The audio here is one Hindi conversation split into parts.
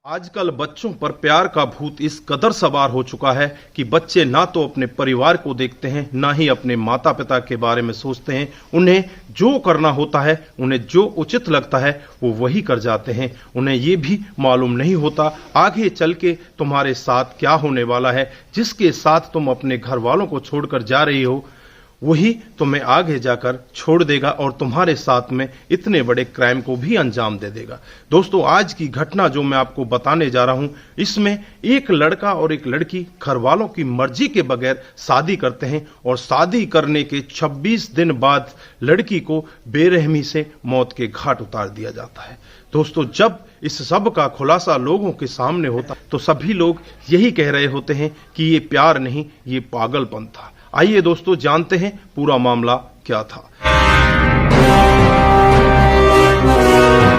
आजकल बच्चों पर प्यार का भूत इस कदर सवार हो चुका है कि बच्चे ना तो अपने परिवार को देखते हैं, ना ही अपने माता पिता के बारे में सोचते हैं। उन्हें जो करना होता है, उन्हें जो उचित लगता है, वो वही कर जाते हैं। उन्हें ये भी मालूम नहीं होता आगे चल के तुम्हारे साथ क्या होने वाला है। जिसके साथ तुम अपने घर वालों को छोड़कर जा रही हो, वही तुम्हें आगे जाकर छोड़ देगा और तुम्हारे साथ में इतने बड़े क्राइम को भी अंजाम दे देगा। दोस्तों, आज की घटना जो मैं आपको बताने जा रहा हूं, इसमें एक लड़का और एक लड़की घर वालों की मर्जी के बगैर शादी करते हैं और शादी करने के 26 दिन बाद लड़की को बेरहमी से मौत के घाट उतार दिया जाता है। दोस्तों, जब इस सब का खुलासा लोगों के सामने होता तो सभी लोग यही कह रहे होते हैं कि ये प्यार नहीं, ये पागलपन था। आइए दोस्तों, जानते हैं पूरा मामला क्या था।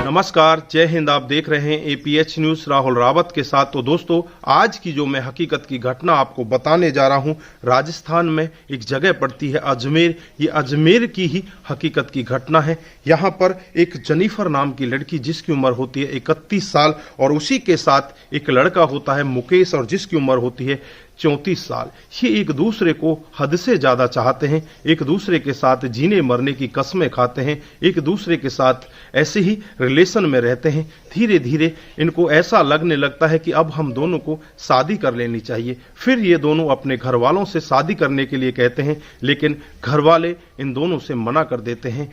नमस्कार, जय हिंद। आप देख रहे हैं एपीएच न्यूज राहुल रावत के साथ। तो दोस्तों, आज की जो मैं हकीकत की घटना आपको बताने जा रहा हूं, राजस्थान में एक जगह पड़ती है अजमेर। ये अजमेर की ही हकीकत की घटना है। यहाँ पर एक जेनिफर नाम की लड़की, जिसकी उम्र होती है 31 साल, और उसी के साथ एक लड़का होता है मुकेश, और जिसकी उम्र होती है 34 साल। ये एक दूसरे को हद से ज्यादा चाहते हैं, एक दूसरे के साथ जीने मरने की कस्में खाते हैं, एक दूसरे के साथ ऐसे ही रिलेशन में रहते हैं। धीरे धीरे इनको ऐसा लगने लगता है कि अब हम दोनों को शादी कर लेनी चाहिए। फिर ये दोनों अपने घर वालों से शादी करने के लिए कहते हैं, लेकिन घर वाले इन दोनों से मना कर देते हैं।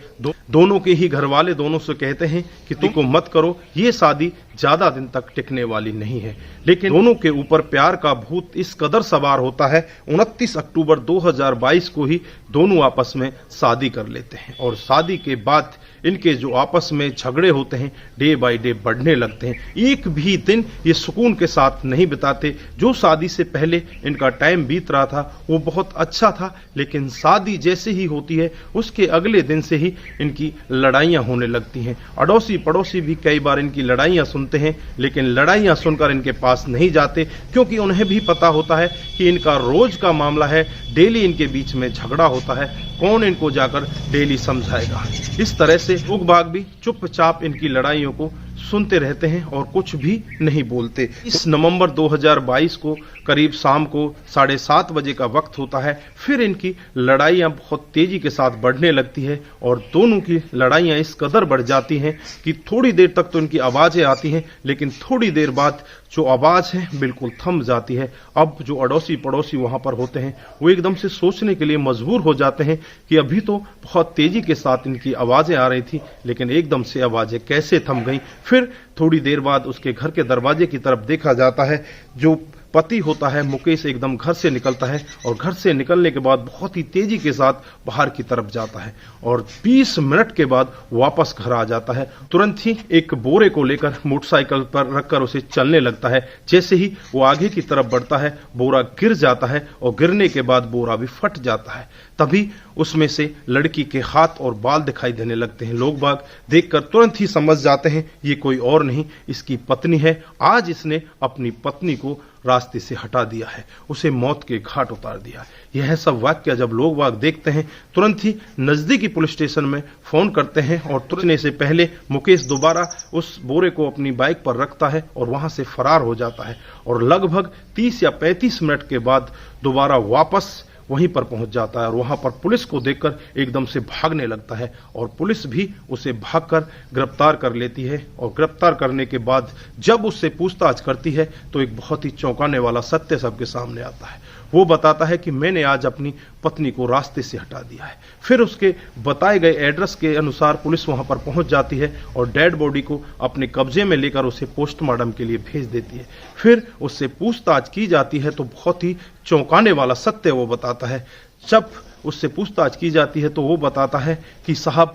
दोनों के ही घर वाले दोनों से कहते हैं कि तुम को मत करो, ये शादी ज्यादा दिन तक टिकने वाली नहीं है। लेकिन दोनों के ऊपर प्यार का भूत इस कदर सवार होता है, 29 अक्टूबर 2022 को ही दोनों आपस में शादी कर लेते हैं। और शादी के बाद इनके जो आपस में झगड़े होते हैं, डे बाय डे बढ़ने लगते हैं। एक भी दिन ये सुकून के साथ नहीं बिताते। जो शादी से पहले इनका टाइम बीत रहा था वो बहुत अच्छा था, लेकिन शादी जैसे ही होती है उसके अगले दिन से ही इनकी लड़ाइयां होने लगती हैं। अड़ोसी पड़ोसी भी कई बार इनकी लड़ाइयां सुनते हैं, लेकिन लड़ाइयां सुनकर इनके पास नहीं जाते, क्योंकि उन्हें भी पता होता है कि इनका रोज का मामला है। डेली इनके बीच में झगड़ा होता है, कौन इनको जाकर डेली समझाएगा। इस तरह से लोग बाग भी चुपचाप इनकी लड़ाइयों को सुनते रहते हैं और कुछ भी नहीं बोलते। इस नवंबर 2022 को करीब शाम को 7:30 बजे का वक्त होता है। फिर इनकी लड़ाइयां बहुत तेजी के साथ बढ़ने लगती है और दोनों की लड़ाइयां इस कदर बढ़ जाती हैं कि थोड़ी देर तक तो इनकी आवाजें आती हैं, लेकिन थोड़ी देर बाद जो आवाज है बिल्कुल थम जाती है। अब जो अड़ोसी पड़ोसी वहां पर होते हैं वो एकदम से सोचने के लिए मजबूर हो जाते हैं कि अभी तो बहुत तेजी के साथ इनकी आवाजें आ रही थी, लेकिन एकदम से आवाजें कैसे थम गई। फिर थोड़ी देर बाद उसके घर के दरवाजे की तरफ देखा जाता है। जो पति होता है मुकेश एकदम घर से निकलता है और घर से निकलने के बाद बहुत ही तेजी के साथ बाहर की तरफ जाता है और 20 मिनट के बाद वापस घर आ जाता है। तुरंत ही एक बोरे को लेकर मोटरसाइकिल पर रखकर उसे चलने लगता है। जैसे ही वो आगे की तरफ बढ़ता है, बोरा गिर जाता है और गिरने के बाद बोरा भी फट जाता है। तभी उसमें से लड़की के हाथ और बाल दिखाई देने लगते हैं। लोग बाग देखकर तुरंत ही समझ जाते हैं ये कोई और नहीं, इसकी पत्नी है। आज इसने अपनी पत्नी को रास्ते से हटा दिया है, उसे मौत के घाट उतार दिया। यह सब वाक्य जब लोग बाग देखते हैं, तुरंत ही नजदीकी पुलिस स्टेशन में फोन करते हैं और तुरंत से पहले मुकेश दोबारा उस बोरे को अपनी बाइक पर रखता है और वहां से फरार हो जाता है और लगभग 30 या 35 मिनट के बाद दोबारा वापस वहीं पर पहुंच जाता है और वहां पर पुलिस को देखकर एकदम से भागने लगता है और पुलिस भी उसे भागकर गिरफ्तार कर लेती है। और गिरफ्तार करने के बाद जब उससे पूछताछ करती है तो एक बहुत ही चौंकाने वाला सत्य सबके सामने आता है। वो बताता है कि मैंने आज अपनी पत्नी को रास्ते से हटा दिया है। फिर उसके बताए गए एड्रेस के अनुसार पुलिस वहां पर पहुंच जाती है और डेड बॉडी को अपने कब्जे में लेकर उसे पोस्टमार्टम के लिए भेज देती है। फिर उससे पूछताछ की जाती है तो बहुत ही चौंकाने वाला सत्य वो बताता है। जब उससे पूछताछ की जाती है तो वो बताता है कि साहब,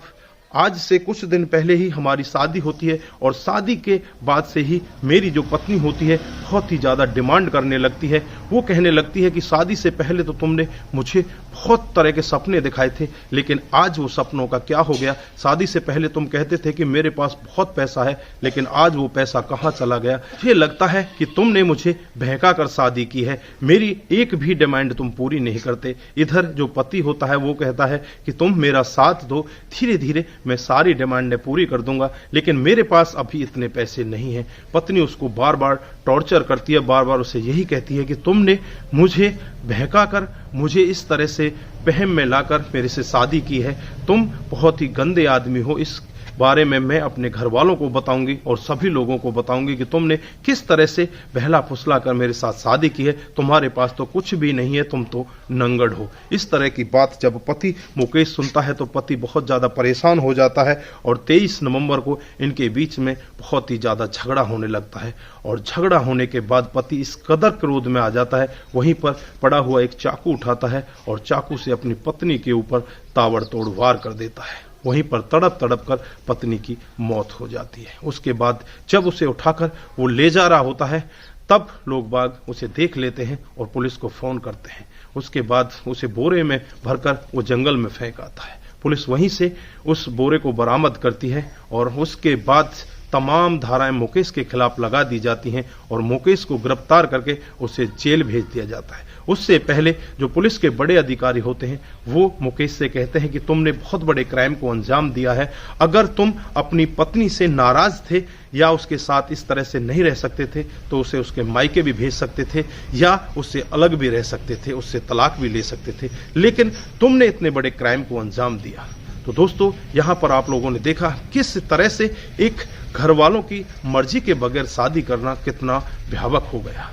आज से कुछ दिन पहले ही हमारी शादी होती है और शादी के बाद से ही मेरी जो पत्नी होती है बहुत ही ज्यादा डिमांड करने लगती है वो कहने लगती है कि शादी से पहले तो तुमने मुझे बहुत तरह के सपने दिखाए थे, लेकिन आज वो सपनों का क्या हो गया। शादी से पहले तुम कहते थे कि मेरे पास बहुत पैसा है, लेकिन आज वो पैसा कहाँ चला गया। ये लगता है कि तुमने मुझे बहका कर शादी की है, मेरी एक भी डिमांड तुम पूरी नहीं करते। इधर जो पति होता है वो कहता है कि तुम मेरा साथ दो, धीरे धीरे मैं सारी डिमांडें पूरी कर दूंगा, लेकिन मेरे पास अभी इतने पैसे नहीं हैं। पत्नी उसको बार बार टॉर्चर करती है, बार बार उसे यही कहती है कि तुमने मुझे बहका कर, मुझे इस तरह से बहम में लाकर मेरे से शादी की है, तुम बहुत ही गंदे आदमी हो। इस बारे में मैं अपने घर वालों को बताऊंगी और सभी लोगों को बताऊंगी कि तुमने किस तरह से बहला फुसला कर मेरे साथ शादी की है, तुम्हारे पास तो कुछ भी नहीं है, तुम तो नंगड़ हो। इस तरह की बात जब पति मुकेश सुनता है तो पति बहुत ज्यादा परेशान हो जाता है और 23 नवंबर को इनके बीच में बहुत ही ज्यादा झगड़ा होने लगता है। और झगड़ा होने के बाद पति इस कदर क्रोध में आ जाता है, वहीं पर पड़ा हुआ एक चाकू उठाता है और चाकू से अपनी पत्नी के ऊपर ताबड़तोड़ वार कर देता है। वहीं पर तड़प तड़प कर पत्नी की मौत हो जाती है। उसके बाद जब उसे उठाकर वो ले जा रहा होता है, तब लोग बाग उसे देख लेते हैं और पुलिस को फोन करते हैं। उसके बाद उसे बोरे में भरकर वो जंगल में फेंक आता है। पुलिस वहीं से उस बोरे को बरामद करती है और उसके बाद तमाम धाराएं मुकेश के खिलाफ लगा दी जाती हैं और मुकेश को गिरफ्तार करके उसे जेल भेज दिया जाता है। उससे पहले जो पुलिस के बड़े अधिकारी होते हैं वो मुकेश से कहते हैं कि तुमने बहुत बड़े क्राइम को अंजाम दिया है, अगर तुम अपनी पत्नी से नाराज थे या उसके साथ इस तरह से नहीं रह सकते थे तो उसे उसके मायके भी भेज सकते थे या उससे अलग भी रह सकते थे, उससे तलाक भी ले सकते थे, लेकिन तुमने इतने बड़े क्राइम को अंजाम दिया। तो दोस्तों, यहां पर आप लोगों ने देखा किस तरह से एक घर वालों की मर्जी के बगैर शादी करना कितना भयावह हो गया।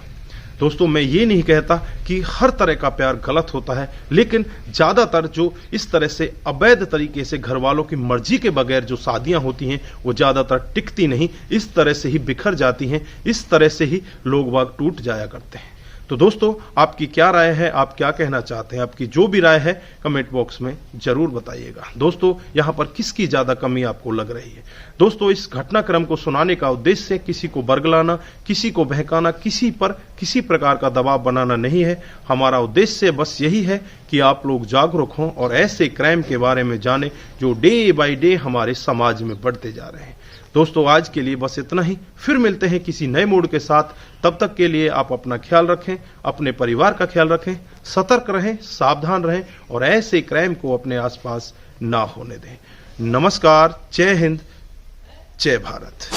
दोस्तों, मैं ये नहीं कहता कि हर तरह का प्यार गलत होता है, लेकिन ज्यादातर जो इस तरह से अवैध तरीके से घर वालों की मर्जी के बगैर जो शादियां होती हैं वो ज्यादातर टिकती नहीं, इस तरह से ही बिखर जाती हैं, इस तरह से ही लोग बाग टूट जाया करते हैं। तो दोस्तों, आपकी क्या राय है, आप क्या कहना चाहते हैं? आपकी जो भी राय है कमेंट बॉक्स में जरूर बताइएगा। दोस्तों, यहाँ पर किसकी ज्यादा कमी आपको लग रही है? दोस्तों, इस घटनाक्रम को सुनाने का उद्देश्य किसी को बरगलाना, किसी को बहकाना, किसी पर किसी प्रकार का दबाव बनाना नहीं है। हमारा उद्देश्य बस यही है कि आप लोग जागरूक हों और ऐसे क्राइम के बारे में जानें जो डे बाय डे हमारे समाज में बढ़ते जा रहे हैं। दोस्तों, आज के लिए बस इतना ही, फिर मिलते हैं किसी नए मूड के साथ। तब तक के लिए आप अपना ख्याल रखें, अपने परिवार का ख्याल रखें, सतर्क रहें, सावधान रहें और ऐसे क्राइम को अपने आसपास ना होने दें। नमस्कार, जय हिंद, जय भारत।